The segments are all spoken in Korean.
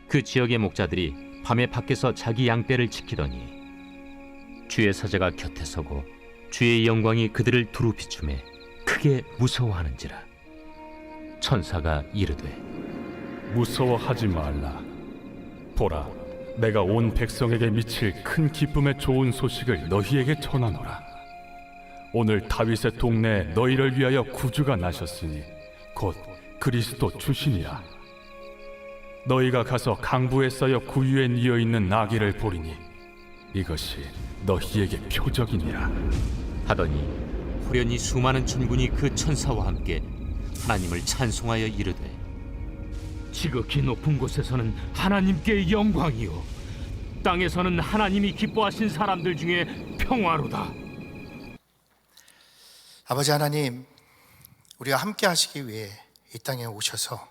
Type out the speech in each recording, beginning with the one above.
그 지역의 목자들이 밤에 밖에서 자기 양떼를 지키더니 주의 사자가 곁에 서고 주의 영광이 그들을 두루 비추매 크게 무서워하는지라. 천사가 이르되 무서워하지 말라. 보라, 내가 온 백성에게 미칠 큰 기쁨의 좋은 소식을 너희에게 전하노라. 오늘 다윗의 동네에 너희를 위하여 구주가 나셨으니 곧 그리스도 주시니라. 너희가 가서 강부에 쌓여 구유에 뉘어 있는 나귀를 보리니 이것이 너희에게 표적이니라. 하더니 호련히 수많은 천군이 그 천사와 함께 하나님을 찬송하여 이르되 지극히 높은 곳에서는 하나님께 영광이요 땅에서는 하나님이 기뻐하신 사람들 중에 평화로다. 아버지 하나님, 우리와 함께 하시기 위해 이 땅에 오셔서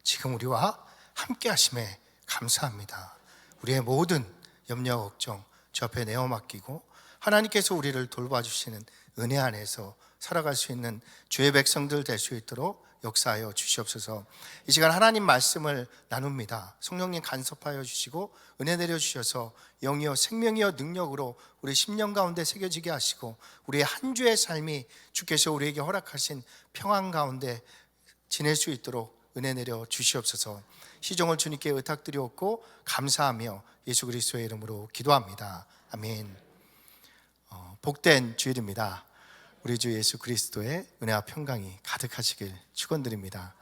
지금 우리와 함께 하심에 감사합니다. 우리의 모든 염려 걱정 주 앞에 내어 맡기고 하나님께서 우리를 돌봐주시는 은혜 안에서 살아갈 수 있는 주의 백성들 될 수 있도록 역사하여 주시옵소서. 이 시간 하나님 말씀을 나눕니다. 성령님 간섭하여 주시고 은혜 내려주셔서 영이여 생명이여 능력으로 우리 심령 가운데 새겨지게 하시고 우리의 한 주의 삶이 주께서 우리에게 허락하신 평안 가운데 지낼 수 있도록 은혜 내려 주시옵소서. 시종을 주님께 의탁드리옵고 감사하며 예수 그리스도의 이름으로 기도합니다. 아멘. 복된 주일입니다. 우리 주 예수 그리스도의 은혜와 평강이 가득하시길 축원드립니다.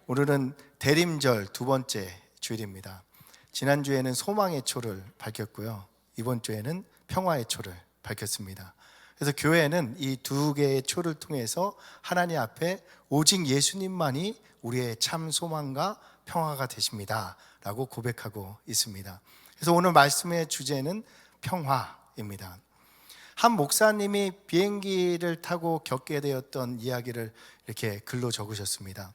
오늘은 대림절 두 번째 주일입니다. 지난주에는 소망의 초를 밝혔고요, 이번 주에는 평화의 초를 밝혔습니다. 그래서 교회는 이 두 개의 초를 통해서 하나님 앞에 오직 예수님만이 우리의 참 소망과 평화가 되십니다 라고 고백하고 있습니다. 그래서 오늘 말씀의 주제는 평화입니다. 한 목사님이 비행기를 타고 겪게 되었던 이야기를 이렇게 글로 적으셨습니다.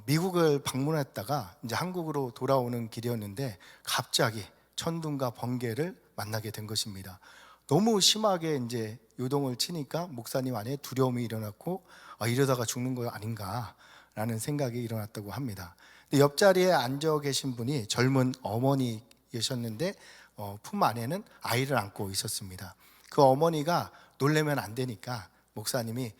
미국을 방문했다가 이제 한국으로 돌아오는 길이었는데 갑자기 천둥과 번개를 만나게 된 것입니다. 너무 심하게 이제 요동을 치니까 목사님 안에 두려움이 일어났고 이러다가 죽는 거 아닌가라는 생각이 일어났다고 합니다. 근데 옆자리에 앉아 계신 분이 젊은 어머니이셨는데 품 안에는 아이를 안고 있었습니다. 그 어머니가 놀래면 안 되니까 목사님이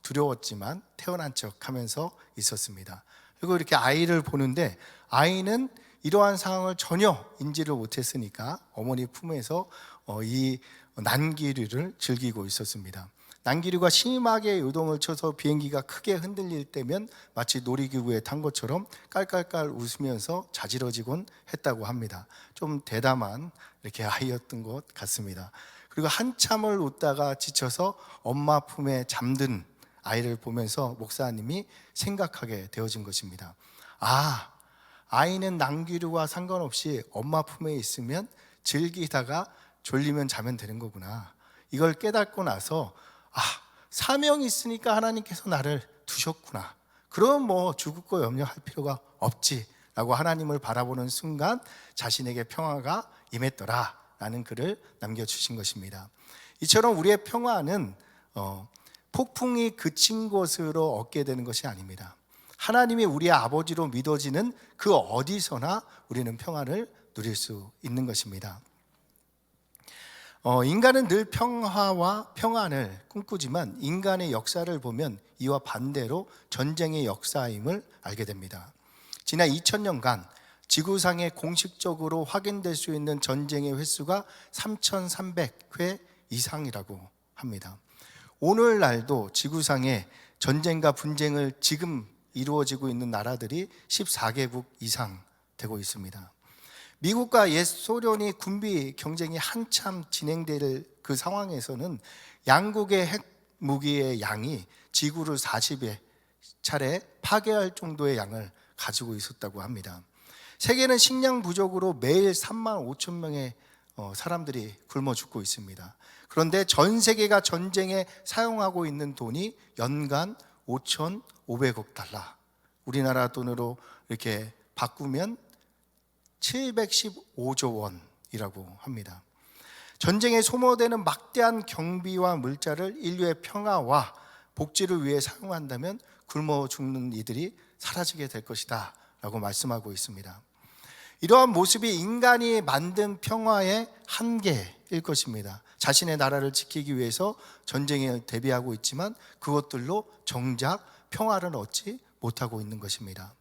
두려웠지만 태어난 척 하면서 있었습니다. 그리고 이렇게 아이를 보는데 아이는 이러한 상황을 전혀 인지를 못했으니까 어머니 품에서 이 난기류를 즐기고 있었습니다. 난기류가 심하게 요동을 쳐서 비행기가 크게 흔들릴 때면 마치 놀이기구에 탄 것처럼 깔깔깔 웃으면서 자지러지곤 했다고 합니다. 좀 대담한 이렇게 아이였던 것 같습니다. 그리고 한참을 웃다가 지쳐서 엄마 품에 잠든 아이를 보면서 목사님이 생각하게 되어진 것입니다. 아이는 난기류와 상관없이 엄마 품에 있으면 즐기다가 졸리면 자면 되는 거구나. 이걸 깨닫고 나서 사명이 있으니까 하나님께서 나를 두셨구나. 그럼 뭐 죽을 거 염려할 필요가 없지 라고 하나님을 바라보는 순간 자신에게 평화가 임했더라 라는 글을 남겨주신 것입니다. 이처럼 우리의 평화는 폭풍이 그친 것으로 얻게 되는 것이 아닙니다. 하나님이 우리의 아버지로 믿어지는 그 어디서나 우리는 평화를 누릴 수 있는 것입니다. 인간은 늘 평화와 평안을 꿈꾸지만 인간의 역사를 보면 이와 반대로 전쟁의 역사임을 알게 됩니다. 지난 2000년간 지구상에 공식적으로 확인될 수 있는 전쟁의 횟수가 3,300회 이상이라고 합니다. 오늘날도 지구상에 전쟁과 분쟁을 지금 이루어지고 있는 나라들이 14개국 이상 되고 있습니다. 미국과 옛 소련이 군비 경쟁이 한참 진행될 그 상황에서는 양국의 핵무기의 양이 지구를 40여 차례 파괴할 정도의 양을 가지고 있었다고 합니다. 세계는 식량 부족으로 매일 3만 5천 명의 사람들이 굶어 죽고 있습니다. 그런데 전 세계가 전쟁에 사용하고 있는 돈이 연간 5,500억 달러, 우리나라 돈으로 이렇게 바꾸면 715조 원이라고 합니다. 전쟁에 소모되는 막대한 경비와 물자를 인류의 평화와 복지를 위해 사용한다면 굶어 죽는 이들이 사라지게 될 것이다 라고 말씀하고 있습니다. 이러한 모습이 인간이 만든 평화의 한계일 것입니다. 자신의 나라를 지키기 위해서 전쟁에 대비하고 있지만 그것들로 정작 평화를 얻지 못하고 있는 것입니다.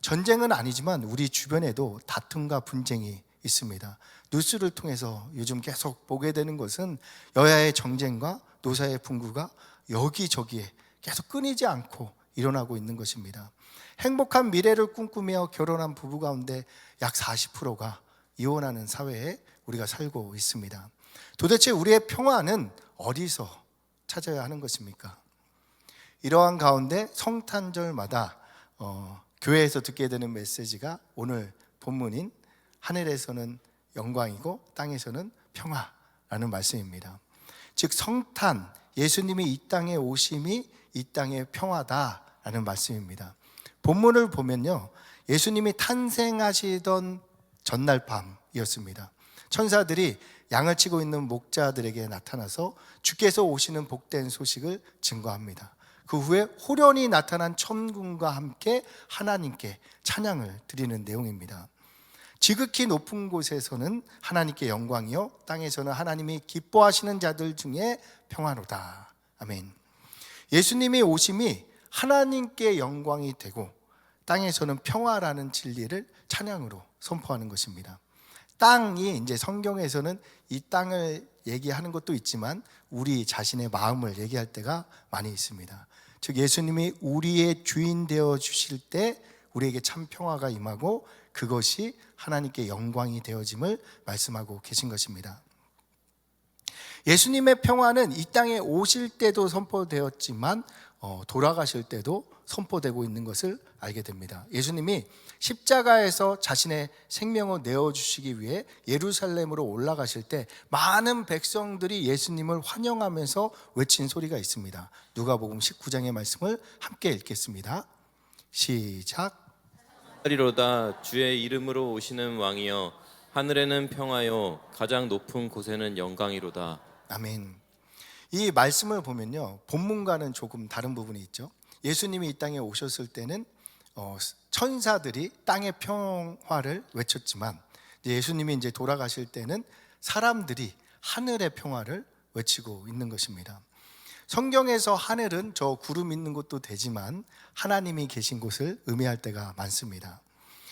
전쟁은 아니지만 우리 주변에도 다툼과 분쟁이 있습니다. 뉴스를 통해서 요즘 계속 보게 되는 것은 여야의 정쟁과 노사의 분구가 여기저기에 계속 끊이지 않고 일어나고 있는 것입니다. 행복한 미래를 꿈꾸며 결혼한 부부 가운데 약 40%가 이혼하는 사회에 우리가 살고 있습니다. 도대체 우리의 평화는 어디서 찾아야 하는 것입니까? 이러한 가운데 성탄절마다 교회에서 듣게 되는 메시지가 오늘 본문인 하늘에서는 영광이고 땅에서는 평화라는 말씀입니다. 즉 성탄, 예수님이 이 땅에 오심이 이 땅의 평화다라는 말씀입니다. 본문을 보면요, 예수님이 탄생하시던 전날 밤이었습니다. 천사들이 양을 치고 있는 목자들에게 나타나서 주께서 오시는 복된 소식을 증거합니다. 그 후에 호련히 나타난 천군과 함께 하나님께 찬양을 드리는 내용입니다. 지극히 높은 곳에서는 하나님께 영광이요 땅에서는 하나님이 기뻐하시는 자들 중에 평화로다. 아멘. 예수님이 오심이 하나님께 영광이 되고 땅에서는 평화라는 진리를 찬양으로 선포하는 것입니다. 땅이 이제 성경에서는 이 땅을 얘기하는 것도 있지만 우리 자신의 마음을 얘기할 때가 많이 있습니다. 즉 예수님이 우리의 주인 되어 주실 때 우리에게 참 평화가 임하고 그것이 하나님께 영광이 되어짐을 말씀하고 계신 것입니다. 예수님의 평화는 이 땅에 오실 때도 선포되었지만 돌아가실 때도 선포되고 있는 것을 알게 됩니다. 예수님이 십자가에서 자신의 생명을 내어주시기 위해 예루살렘으로 올라가실 때 많은 백성들이 예수님을 환영하면서 외친 소리가 있습니다. 누가복음 19장의 말씀을 함께 읽겠습니다. 시작. 하리로다 주의 이름으로 오시는 왕이여 하늘에는 평화요 가장 높은 곳에는 영광이로다. 아멘. 이 말씀을 보면요 본문과는 조금 다른 부분이 있죠. 예수님이 이 땅에 오셨을 때는 천사들이 땅의 평화를 외쳤지만 예수님이 이제 돌아가실 때는 사람들이 하늘의 평화를 외치고 있는 것입니다. 성경에서 하늘은 저 구름 있는 곳도 되지만 하나님이 계신 곳을 의미할 때가 많습니다.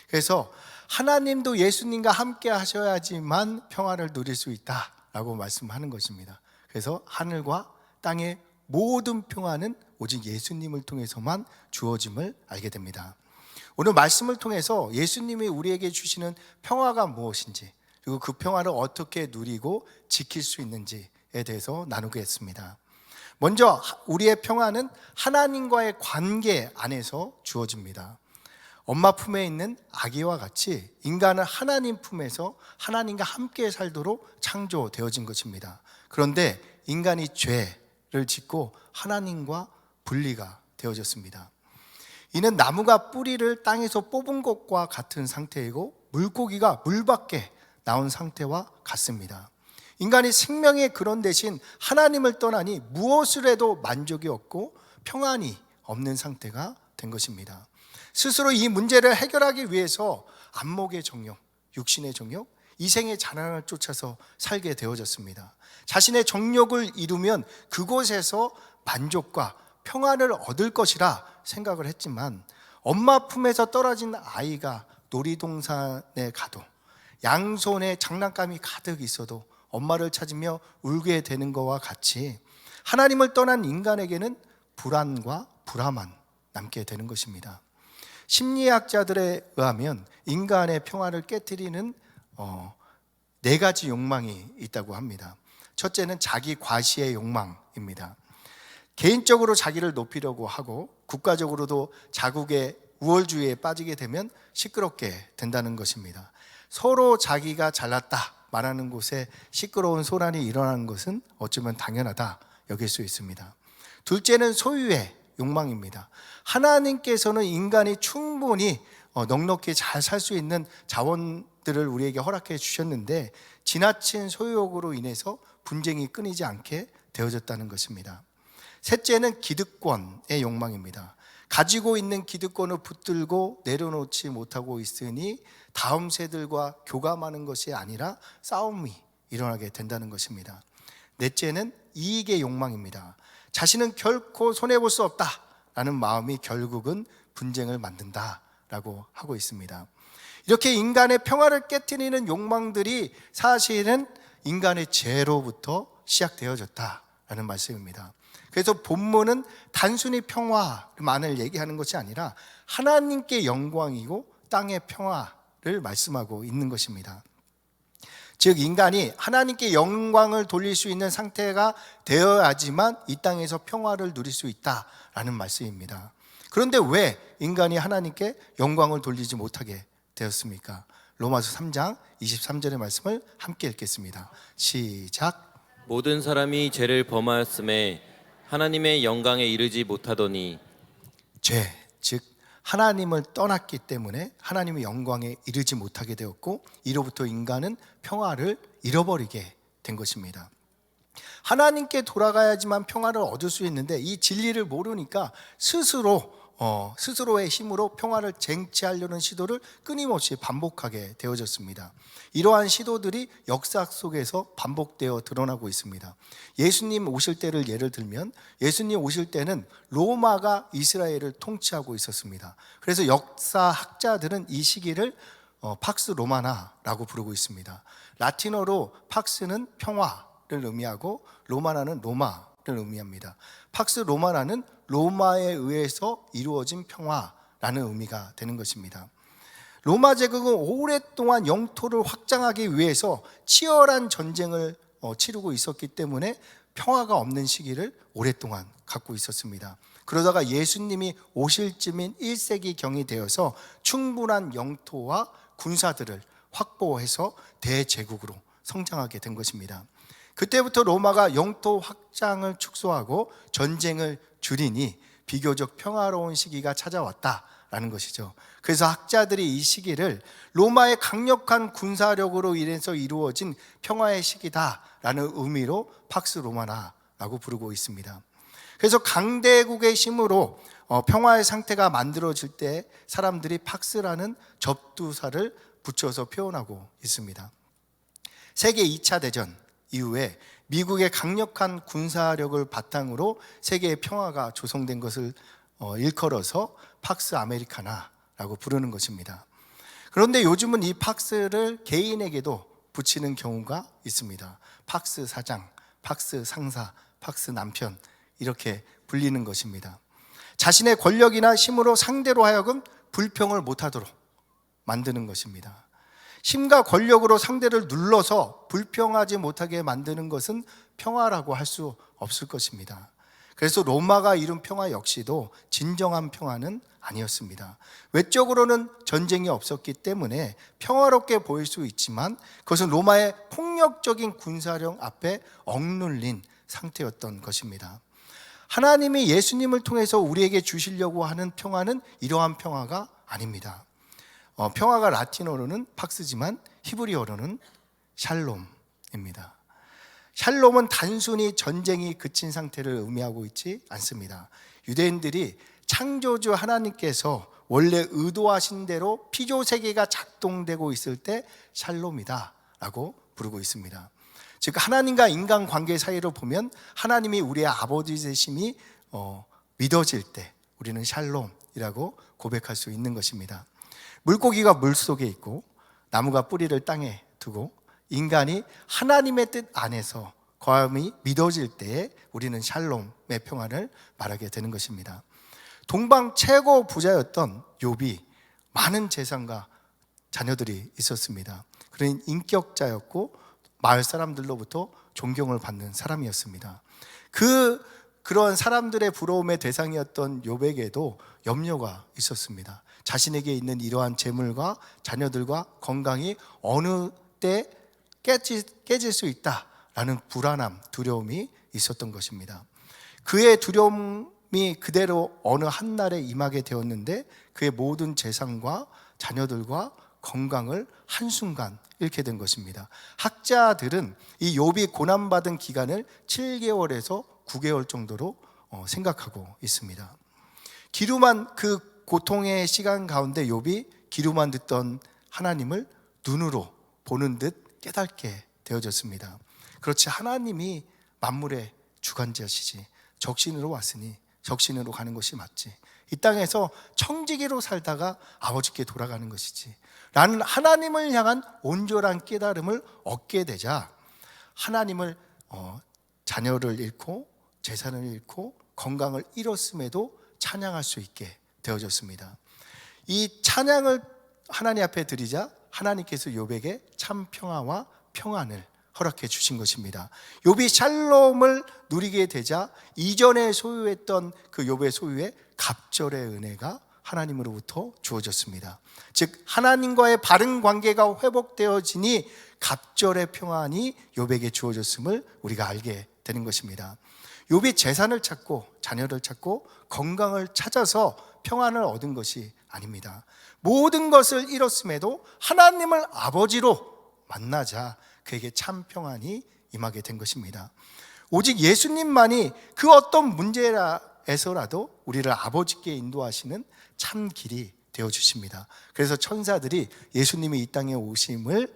그래서 하나님도 예수님과 함께 하셔야지만 평화를 누릴 수 있다라고 말씀하는 것입니다. 그래서 하늘과 땅의 모든 평화는 오직 예수님을 통해서만 주어짐을 알게 됩니다. 오늘 말씀을 통해서 예수님이 우리에게 주시는 평화가 무엇인지 그리고 그 평화를 어떻게 누리고 지킬 수 있는지에 대해서 나누겠습니다. 먼저 우리의 평화는 하나님과의 관계 안에서 주어집니다. 엄마 품에 있는 아기와 같이 인간은 하나님 품에서 하나님과 함께 살도록 창조되어진 것입니다. 그런데 인간이 죄를 짓고 하나님과 분리가 되어졌습니다. 이는 나무가 뿌리를 땅에서 뽑은 것과 같은 상태이고 물고기가 물 밖에 나온 상태와 같습니다. 인간이 생명의 근원 대신 하나님을 떠나니 무엇을 해도 만족이 없고 평안이 없는 상태가 된 것입니다. 스스로 이 문제를 해결하기 위해서 안목의 정욕, 육신의 정욕, 이생의 자랑을 쫓아서 살게 되어졌습니다. 자신의 정욕을 이루면 그곳에서 만족과 평안을 얻을 것이라 생각을 했지만 엄마 품에서 떨어진 아이가 놀이동산에 가도 양손에 장난감이 가득 있어도 엄마를 찾으며 울게 되는 것과 같이 하나님을 떠난 인간에게는 불안과 불화만 남게 되는 것입니다. 심리학자들에 의하면 인간의 평화를 깨트리는 4가지 욕망이 있다고 합니다. 첫째는 자기 과시의 욕망입니다. 개인적으로 자기를 높이려고 하고 국가적으로도 자국의 우월주의에 빠지게 되면 시끄럽게 된다는 것입니다. 서로 자기가 잘났다 말하는 곳에 시끄러운 소란이 일어나는 것은 어쩌면 당연하다 여길 수 있습니다. 둘째는 소유의 욕망입니다. 하나님께서는 인간이 충분히 넉넉히 잘 살 수 있는 자원들을 우리에게 허락해 주셨는데 지나친 소유욕으로 인해서 분쟁이 끊이지 않게 되어졌다는 것입니다. 셋째는 기득권의 욕망입니다. 가지고 있는 기득권을 붙들고 내려놓지 못하고 있으니 다음 세들과 교감하는 것이 아니라 싸움이 일어나게 된다는 것입니다. 넷째는 이익의 욕망입니다. 자신은 결코 손해볼 수 없다라는 마음이 결국은 분쟁을 만든다라고 하고 있습니다. 이렇게 인간의 평화를 깨트리는 욕망들이 사실은 인간의 죄로부터 시작되어졌다라는 말씀입니다. 그래서 본문은 단순히 평화만을 얘기하는 것이 아니라 하나님께 영광이고 땅의 평화를 말씀하고 있는 것입니다. 즉 인간이 하나님께 영광을 돌릴 수 있는 상태가 되어야지만 이 땅에서 평화를 누릴 수 있다라는 말씀입니다. 그런데 왜 인간이 하나님께 영광을 돌리지 못하게 되었습니까? 로마서 3장 23절의 말씀을 함께 읽겠습니다. 시작. 모든 사람이 죄를 범하였음에 하나님의 영광에 이르지 못하더니. 죄, 즉 하나님을 떠났기 때문에 하나님의 영광에 이르지 못하게 되었고 이로부터 인간은 평화를 잃어버리게 된 것입니다. 하나님께 돌아가야지만 평화를 얻을 수 있는데 이 진리를 모르니까 스스로의 힘으로 평화를 쟁취하려는 시도를 끊임없이 반복하게 되어졌습니다. 이러한 시도들이 역사 속에서 반복되어 드러나고 있습니다. 예수님 오실 때를 예를 들면 예수님 오실 때는 로마가 이스라엘을 통치하고 있었습니다. 그래서 역사학자들은 이 시기를 팍스 로마나라고 부르고 있습니다. 라틴어로 팍스는 평화를 의미하고 로마나는 로마를 의미합니다. 팍스 로마나는 로마에 의해서 이루어진 평화라는 의미가 되는 것입니다. 로마 제국은 오랫동안 영토를 확장하기 위해서 치열한 전쟁을 치르고 있었기 때문에 평화가 없는 시기를 오랫동안 갖고 있었습니다. 그러다가 예수님이 오실 즈음인 1세기경이 되어서 충분한 영토와 군사들을 확보해서 대제국으로 성장하게 된 것입니다. 그때부터 로마가 영토 확장을 축소하고 전쟁을 줄이니 비교적 평화로운 시기가 찾아왔다라는 것이죠. 그래서 학자들이 이 시기를 로마의 강력한 군사력으로 인해서 이루어진 평화의 시기다라는 의미로 팍스 로마나라고 부르고 있습니다. 그래서 강대국의 힘으로 평화의 상태가 만들어질 때 사람들이 팍스라는 접두사를 붙여서 표현하고 있습니다. 세계 2차 대전 이후에 미국의 강력한 군사력을 바탕으로 세계의 평화가 조성된 것을 일컬어서 팍스 아메리카나라고 부르는 것입니다. 그런데 요즘은 이 팍스를 개인에게도 붙이는 경우가 있습니다. 팍스 사장, 팍스 상사, 팍스 남편 이렇게 불리는 것입니다. 자신의 권력이나 힘으로 상대로 하여금 불평을 못하도록 만드는 것입니다. 힘과 권력으로 상대를 눌러서 불평하지 못하게 만드는 것은 평화라고 할 수 없을 것입니다. 그래서 로마가 이룬 평화 역시도 진정한 평화는 아니었습니다. 외적으로는 전쟁이 없었기 때문에 평화롭게 보일 수 있지만 그것은 로마의 폭력적인 군사력 앞에 억눌린 상태였던 것입니다. 하나님이 예수님을 통해서 우리에게 주시려고 하는 평화는 이러한 평화가 아닙니다. 평화가 라틴어로는 팍스지만 히브리어로는 샬롬입니다. 샬롬은 단순히 전쟁이 그친 상태를 의미하고 있지 않습니다. 유대인들이 창조주 하나님께서 원래 의도하신 대로 피조세계가 작동되고 있을 때 샬롬이다 라고 부르고 있습니다. 즉 하나님과 인간관계 사이로 보면 하나님이 우리의 아버지 되심이 믿어질 때 우리는 샬롬이라고 고백할 수 있는 것입니다. 물고기가 물속에 있고 나무가 뿌리를 땅에 두고 인간이 하나님의 뜻 안에서 거함이 믿어질 때에 우리는 샬롬의 평화를 말하게 되는 것입니다. 동방 최고 부자였던 욥이 많은 재산과 자녀들이 있었습니다. 그는 인격자였고 마을 사람들로부터 존경을 받는 사람이었습니다. 그런 사람들의 부러움의 대상이었던 욥에게도 염려가 있었습니다. 자신에게 있는 이러한 재물과 자녀들과 건강이 어느 때 깨질 수 있다라는 불안함, 두려움이 있었던 것입니다. 그의 두려움이 그대로 어느 한날에 임하게 되었는데 그의 모든 재산과 자녀들과 건강을 한순간 잃게 된 것입니다. 학자들은 이 욥이 고난받은 기간을 7개월에서 9개월 정도로 생각하고 있습니다. 귀로만 그 고통의 시간 가운데 욥이 귀로만 듣던 하나님을 눈으로 보는 듯 깨닫게 되어졌습니다. 그렇지, 하나님이 만물의 주관자시지, 적신으로 왔으니 적신으로 가는 것이 맞지, 이 땅에서 청지기로 살다가 아버지께 돌아가는 것이지 라는 하나님을 향한 온전한 깨달음을 얻게 되자 하나님을 자녀를 잃고 재산을 잃고 건강을 잃었음에도 찬양할 수 있게 되어졌습니다. 이 찬양을 하나님 앞에 드리자 하나님께서 욥에게 참 평화와 평안을 허락해 주신 것입니다. 욥이 샬롬을 누리게 되자 이전에 소유했던 그 욥의 소유의 갑절의 은혜가 하나님으로부터 주어졌습니다. 즉 하나님과의 바른 관계가 회복되어지니 갑절의 평안이 욥에게 주어졌음을 우리가 알게 되는 것입니다. 욥이 재산을 찾고 자녀를 찾고 건강을 찾아서 평안을 얻은 것이 아닙니다. 모든 것을 잃었음에도 하나님을 아버지로 만나자 그에게 참 평안이 임하게 된 것입니다. 오직 예수님만이 그 어떤 문제에서라도 우리를 아버지께 인도하시는 참 길이 되어주십니다. 그래서 천사들이 예수님이 이 땅에 오심을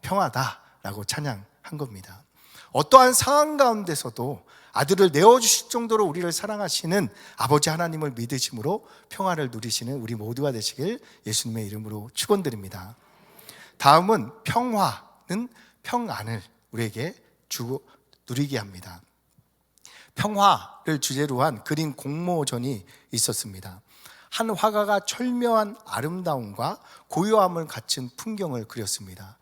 평화다라고 찬양한 겁니다. 어떠한 상황 가운데서도 아들을 내어주실 정도로 우리를 사랑하시는 아버지 하나님을 믿으심으로 평화를 누리시는 우리 모두가 되시길 예수님의 이름으로 축원드립니다. 다음은 평화는 평안을 우리에게 누리게 합니다. 평화를 주제로 한 그림 공모전이 있었습니다. 한 화가가 철묘한 아름다움과 고요함을 갖춘 풍경을 그렸습니다.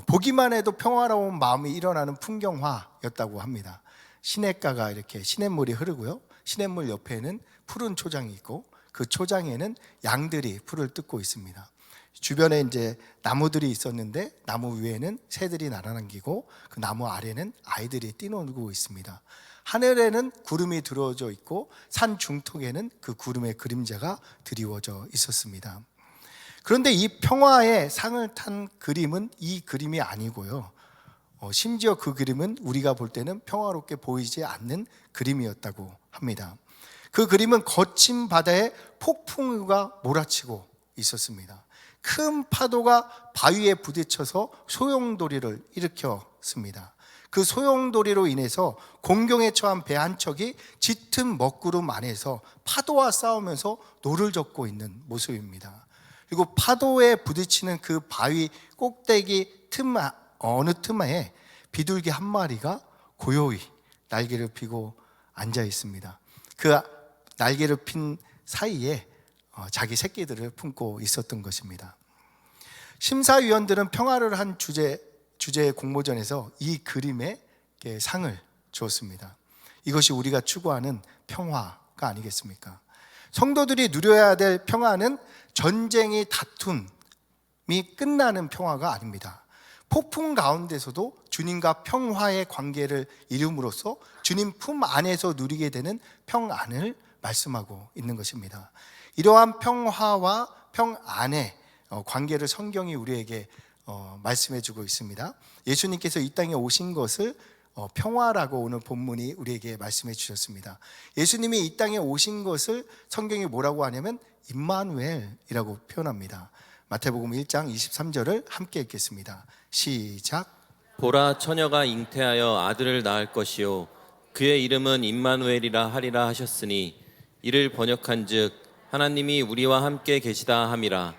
보기만 해도 평화로운 마음이 일어나는 풍경화였다고 합니다. 시냇가가 이렇게 시냇물이 흐르고요, 시냇물 옆에는 푸른 초장이 있고 그 초장에는 양들이 풀을 뜯고 있습니다. 주변에 이제 나무들이 있었는데 나무 위에는 새들이 날아다니고 그 나무 아래는 아이들이 뛰놀고 있습니다. 하늘에는 구름이 들어져 있고 산 중턱에는 그 구름의 그림자가 드리워져 있었습니다. 그런데 이 평화의 상을 탄 그림은 이 그림이 아니고요, 심지어 그 그림은 우리가 볼 때는 평화롭게 보이지 않는 그림이었다고 합니다. 그 그림은 거친 바다에 폭풍우가 몰아치고 있었습니다. 큰 파도가 바위에 부딪혀서 소용돌이를 일으켰습니다. 그 소용돌이로 인해서 공경에 처한 배 한 척이 짙은 먹구름 안에서 파도와 싸우면서 노를 젓고 있는 모습입니다. 그리고 파도에 부딪히는 그 바위 꼭대기 어느 틈에 비둘기 한 마리가 고요히 날개를 펴고 앉아 있습니다. 그 날개를 핀 사이에 자기 새끼들을 품고 있었던 것입니다. 심사위원들은 평화를 한 주제의 공모전에서 이 그림에 상을 주었습니다. 이것이 우리가 추구하는 평화가 아니겠습니까? 성도들이 누려야 될 평화는 전쟁이 다툼이 끝나는 평화가 아닙니다. 폭풍 가운데서도 주님과 평화의 관계를 이룸으로써 주님 품 안에서 누리게 되는 평안을 말씀하고 있는 것입니다. 이러한 평화와 평안의 관계를 성경이 우리에게 말씀해 주고 있습니다. 예수님께서 이 땅에 오신 것을 평화라고 오늘 본문이 우리에게 말씀해 주셨습니다. 예수님이 이 땅에 오신 것을 성경이 뭐라고 하냐면 임마누엘이라고 표현합니다. 마태복음 1장 23절을 함께 읽겠습니다. 시작. 보라, 처녀가 잉태하여 아들을 낳을 것이요 그의 이름은 임마누엘이라 하리라 하셨으니 이를 번역한즉 하나님이 우리와 함께 계시다 함이라.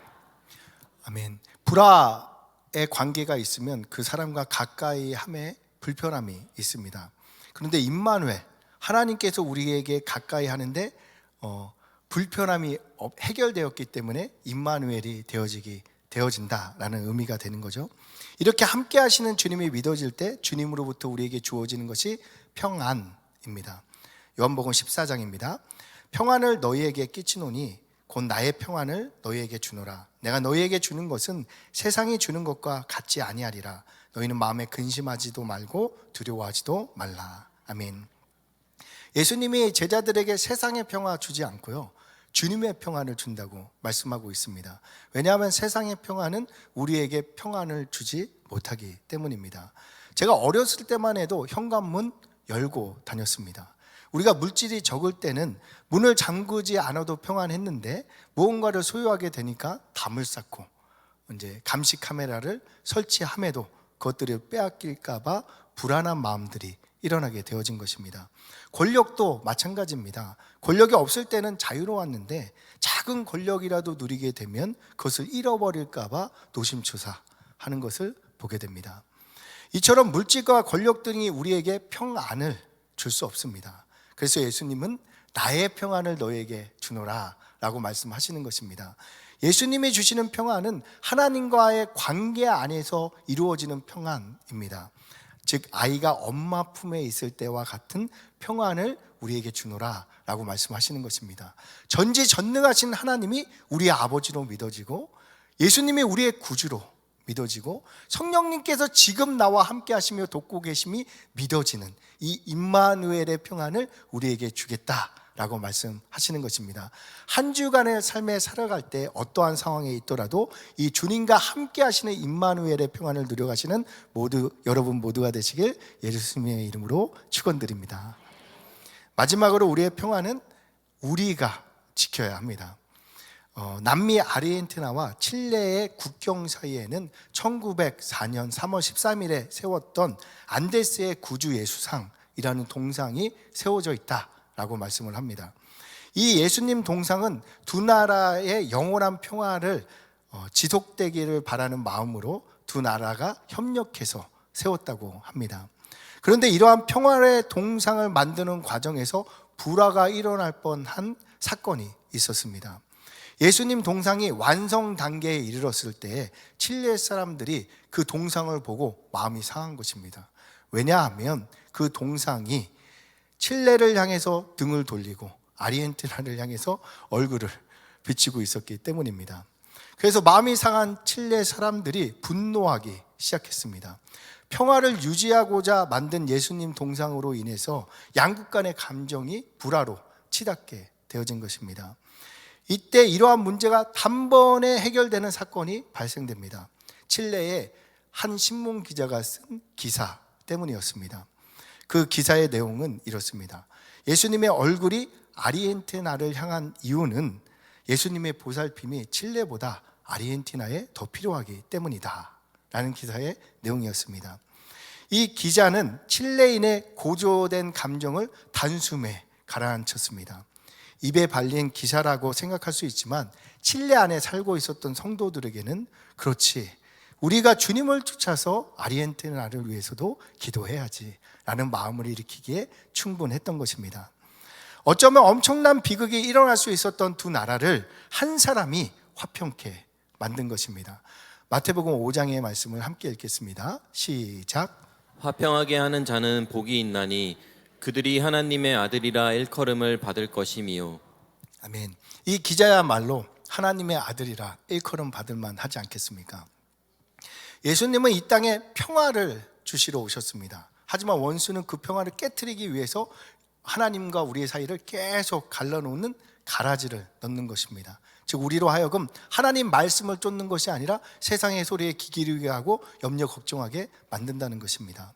아멘. 불화의 관계가 있으면 그 사람과 가까이 함에 불편함이 있습니다. 그런데 임마누엘, 하나님께서 우리에게 가까이 하는데 불편함이 해결되었기 때문에 임마누엘이 되어진다라는 의미가 되는 거죠. 이렇게 함께 하시는 주님이 믿어질 때 주님으로부터 우리에게 주어지는 것이 평안입니다. 요한복음 14장입니다. 평안을 너희에게 끼치노니 곧 나의 평안을 너희에게 주노라. 내가 너희에게 주는 것은 세상이 주는 것과 같지 아니하리라. 너희는 마음에 근심하지도 말고 두려워하지도 말라. 아멘. 예수님이 제자들에게 세상의 평화 주지 않고요, 주님의 평안을 준다고 말씀하고 있습니다. 왜냐하면 세상의 평안은 우리에게 평안을 주지 못하기 때문입니다. 제가 어렸을 때만 해도 현관문 열고 다녔습니다. 우리가 물질이 적을 때는 문을 잠그지 않아도 평안했는데 무언가를 소유하게 되니까 담을 쌓고 이제 감시 카메라를 설치함에도 그것들을 빼앗길까봐 불안한 마음들이 일어나게 되어진 것입니다. 권력도 마찬가지입니다. 권력이 없을 때는 자유로웠는데 작은 권력이라도 누리게 되면 그것을 잃어버릴까봐 노심초사하는 것을 보게 됩니다. 이처럼 물질과 권력 등이 우리에게 평안을 줄 수 없습니다. 그래서 예수님은 나의 평안을 너에게 주노라 라고 말씀하시는 것입니다. 예수님이 주시는 평안은 하나님과의 관계 안에서 이루어지는 평안입니다. 즉 아이가 엄마 품에 있을 때와 같은 평안을 우리에게 주노라 라고 말씀하시는 것입니다. 전지전능하신 하나님이 우리의 아버지로 믿어지고 예수님이 우리의 구주로 믿어지고 성령님께서 지금 나와 함께 하시며 돕고 계심이 믿어지는 이 임마누엘의 평안을 우리에게 주겠다라고 말씀하시는 것입니다. 한 주간의 삶에 살아갈 때 어떠한 상황에 있더라도 이 주님과 함께 하시는 임마누엘의 평안을 누려가시는 여러분 모두가 되시길 예수님의 이름으로 축원드립니다. 마지막으로 우리의 평안은 우리가 지켜야 합니다. 남미 아르헨티나와 칠레의 국경 사이에는 1904년 3월 13일에 세웠던 안데스의 구주 예수상이라는 동상이 세워져 있다라고 말씀을 합니다. 이 예수님 동상은 두 나라의 영원한 평화를 지속되기를 바라는 마음으로 두 나라가 협력해서 세웠다고 합니다. 그런데 이러한 평화의 동상을 만드는 과정에서 불화가 일어날 뻔한 사건이 있었습니다. 예수님 동상이 완성 단계에 이르렀을 때 칠레 사람들이 그 동상을 보고 마음이 상한 것입니다. 왜냐하면 그 동상이 칠레를 향해서 등을 돌리고 아르헨티나를 향해서 얼굴을 비치고 있었기 때문입니다. 그래서 마음이 상한 칠레 사람들이 분노하기 시작했습니다. 평화를 유지하고자 만든 예수님 동상으로 인해서 양국 간의 감정이 불화로 치닫게 되어진 것입니다. 이때 이러한 문제가 단번에 해결되는 사건이 발생됩니다. 칠레의 한 신문 기자가 쓴 기사 때문이었습니다. 그 기사의 내용은 이렇습니다. 예수님의 얼굴이 아르헨티나를 향한 이유는 예수님의 보살핌이 칠레보다 아르헨티나에 더 필요하기 때문이다 라는 기사의 내용이었습니다. 이 기자는 칠레인의 고조된 감정을 단숨에 가라앉혔습니다. 입에 발린 기사라고 생각할 수 있지만 칠레 안에 살고 있었던 성도들에게는 그렇지, 우리가 주님을 쫓아서 아르헨티나를 위해서도 기도해야지 라는 마음을 일으키기에 충분했던 것입니다. 어쩌면 엄청난 비극이 일어날 수 있었던 두 나라를 한 사람이 화평케 만든 것입니다. 마태복음 5장의 말씀을 함께 읽겠습니다. 시작. 화평하게 하는 자는 복이 있나니 그들이 하나님의 아들이라 일컬음을 받을 것이미요. 아멘. 이 기자야말로 하나님의 아들이라 일컬음 받을 만하지 않겠습니까? 예수님은 이 땅에 평화를 주시러 오셨습니다. 하지만 원수는 그 평화를 깨트리기 위해서 하나님과 우리의 사이를 계속 갈라놓는 가라지를 넣는 것입니다. 즉 우리로 하여금 하나님 말씀을 쫓는 것이 아니라 세상의 소리에 귀 기울이게 하고 염려 걱정하게 만든다는 것입니다.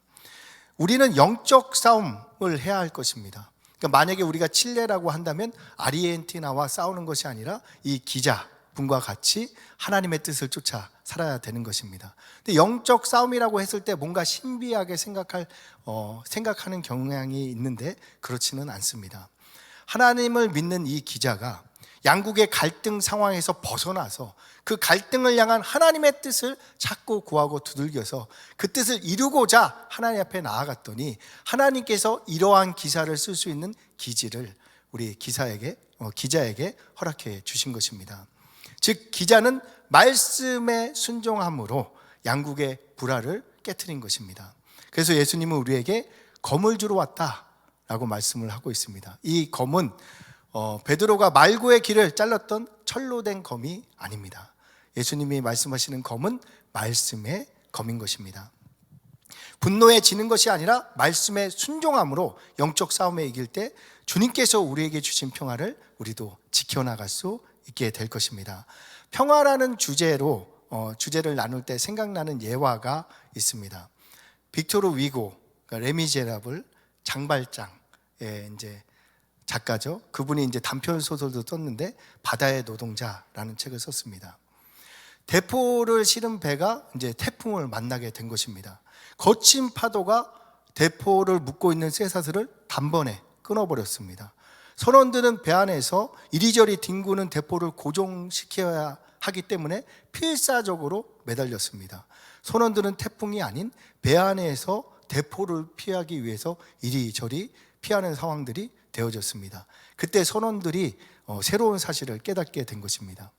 우리는 영적 싸움을 해야 할 것입니다. 그러니까 만약에 우리가 칠레라고 한다면 아르헨티나와 싸우는 것이 아니라 이 기자분과 같이 하나님의 뜻을 쫓아 살아야 되는 것입니다. 근데 영적 싸움이라고 했을 때 뭔가 신비하게 생각하는 경향이 있는데 그렇지는 않습니다. 하나님을 믿는 이 기자가 양국의 갈등 상황에서 벗어나서 그 갈등을 향한 하나님의 뜻을 찾고 구하고 두들겨서 그 뜻을 이루고자 하나님 앞에 나아갔더니 하나님께서 이러한 기사를 쓸 수 있는 기지를 우리 기자에게 허락해 주신 것입니다. 즉 기자는 말씀에 순종함으로 양국의 불화를 깨트린 것입니다. 그래서 예수님은 우리에게 검을 주러 왔다라고 말씀을 하고 있습니다. 이 검은 베드로가 말고의 길을 잘랐던 철로 된 검이 아닙니다. 예수님이 말씀하시는 검은 말씀의 검인 것입니다. 분노에 지는 것이 아니라 말씀에 순종함으로 영적 싸움에 이길 때 주님께서 우리에게 주신 평화를 우리도 지켜나갈 수 있게 될 것입니다. 평화라는 주제를 나눌 때 생각나는 예화가 있습니다. 빅토르 위고, 레미제라블, 장발장 이제 작가죠. 그분이 이제 단편 소설도 썼는데 바다의 노동자라는 책을 썼습니다. 대포를 실은 배가 이제 태풍을 만나게 된 것입니다. 거친 파도가 대포를 묶고 있는 쇠사슬을 단번에 끊어버렸습니다. 선원들은 배 안에서 이리저리 뒹구는 대포를 고정시켜야 하기 때문에 필사적으로 매달렸습니다. 선원들은 태풍이 아닌 배 안에서 대포를 피하기 위해서 이리저리 피하는 상황들이 되어졌습니다. 그때 선원들이 새로운 사실을 깨닫게 된 것입니다.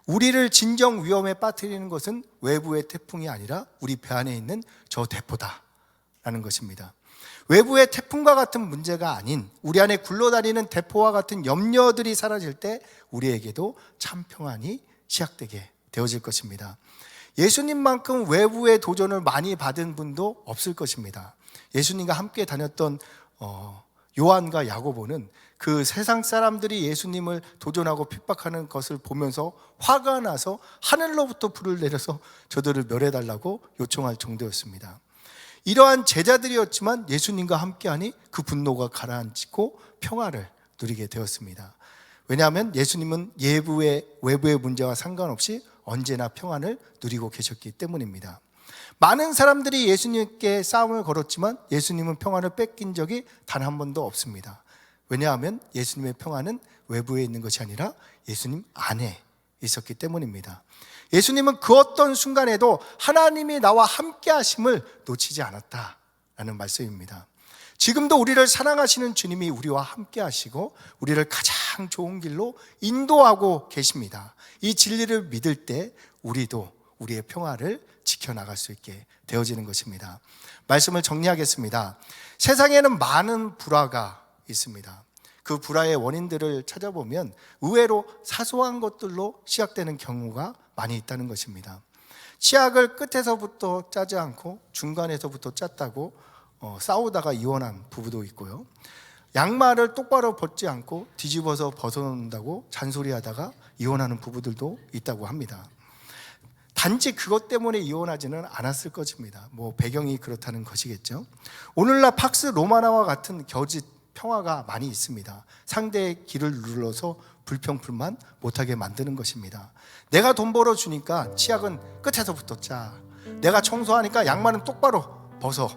우리를 진정 위험에 빠뜨리는 것은 외부의 태풍이 아니라 우리 배 안에 있는 저 대포다라는 것입니다. 외부의 태풍과 같은 문제가 아닌 우리 안에 굴러다니는 대포와 같은 염려들이 사라질 때 우리에게도 참 평안이 시작되게 되어질 것입니다. 예수님만큼 외부의 도전을 많이 받은 분도 없을 것입니다. 예수님과 함께 다녔던 요한과 야고보는 그 세상 사람들이 예수님을 도전하고 핍박하는 것을 보면서 화가 나서 하늘로부터 불을 내려서 저들을 멸해달라고 요청할 정도였습니다. 이러한 제자들이었지만 예수님과 함께하니 그 분노가 가라앉고 평화를 누리게 되었습니다. 왜냐하면 예수님은 외부의 문제와 상관없이 언제나 평안을 누리고 계셨기 때문입니다. 많은 사람들이 예수님께 싸움을 걸었지만 예수님은 평안을 뺏긴 적이 단 한 번도 없습니다. 왜냐하면 예수님의 평안은 외부에 있는 것이 아니라 예수님 안에 있었기 때문입니다. 예수님은 그 어떤 순간에도 하나님이 나와 함께 하심을 놓치지 않았다라는 말씀입니다. 지금도 우리를 사랑하시는 주님이 우리와 함께 하시고 우리를 가장 좋은 길로 인도하고 계십니다. 이 진리를 믿을 때 우리도 우리의 평화를 지켜나갈 수 있게 되어지는 것입니다. 말씀을 정리하겠습니다. 세상에는 많은 불화가 있습니다. 그 불화의 원인들을 찾아보면 의외로 사소한 것들로 시작되는 경우가 많이 있다는 것입니다. 치약을 끝에서부터 짜지 않고 중간에서부터 짰다고 싸우다가 이혼한 부부도 있고요. 양말을 똑바로 벗지 않고 뒤집어서 벗어놓는다고 잔소리하다가 이혼하는 부부들도 있다고 합니다. 단지 그것 때문에 이혼하지는 않았을 것입니다. 배경이 그렇다는 것이겠죠. 오늘날 팍스 로마나와 같은 겨짓 평화가 많이 있습니다. 상대의 길을 눌러서 불평불만 못하게 만드는 것입니다. 내가 돈 벌어주니까 치약은 끝에서부터 짜. 내가 청소하니까 양말은 똑바로 벗어.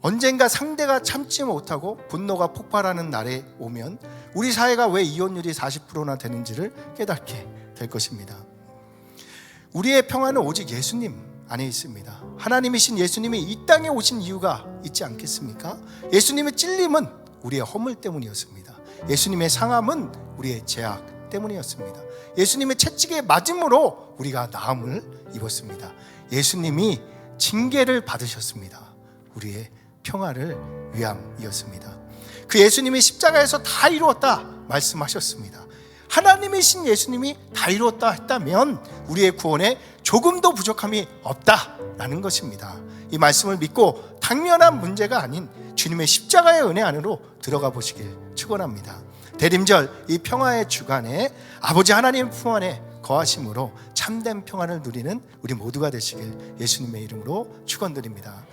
언젠가 상대가 참지 못하고 분노가 폭발하는 날에 오면 우리 사회가 왜 이혼율이 40%나 되는지를 깨닫게 될 것입니다. 우리의 평화는 오직 예수님 안에 있습니다. 하나님이신 예수님이 이 땅에 오신 이유가 있지 않겠습니까? 예수님의 찔림은 우리의 허물 때문이었습니다. 예수님의 상함은 우리의 죄악 때문이었습니다. 예수님의 채찍에 맞음으로 우리가 나음을 입었습니다. 예수님이 징계를 받으셨습니다. 우리의 평화를 위함이었습니다. 그 예수님이 십자가에서 다 이루었다 말씀하셨습니다. 하나님이신 예수님이 다 이루었다 했다면 우리의 구원에 조금도 부족함이 없다라는 것입니다. 이 말씀을 믿고 당면한 문제가 아닌 주님의 십자가의 은혜 안으로 들어가 보시길 축원합니다. 대림절 이 평화의 주간에 아버지 하나님 품 안에 거하심으로 참된 평안을 누리는 우리 모두가 되시길 예수님의 이름으로 축원드립니다.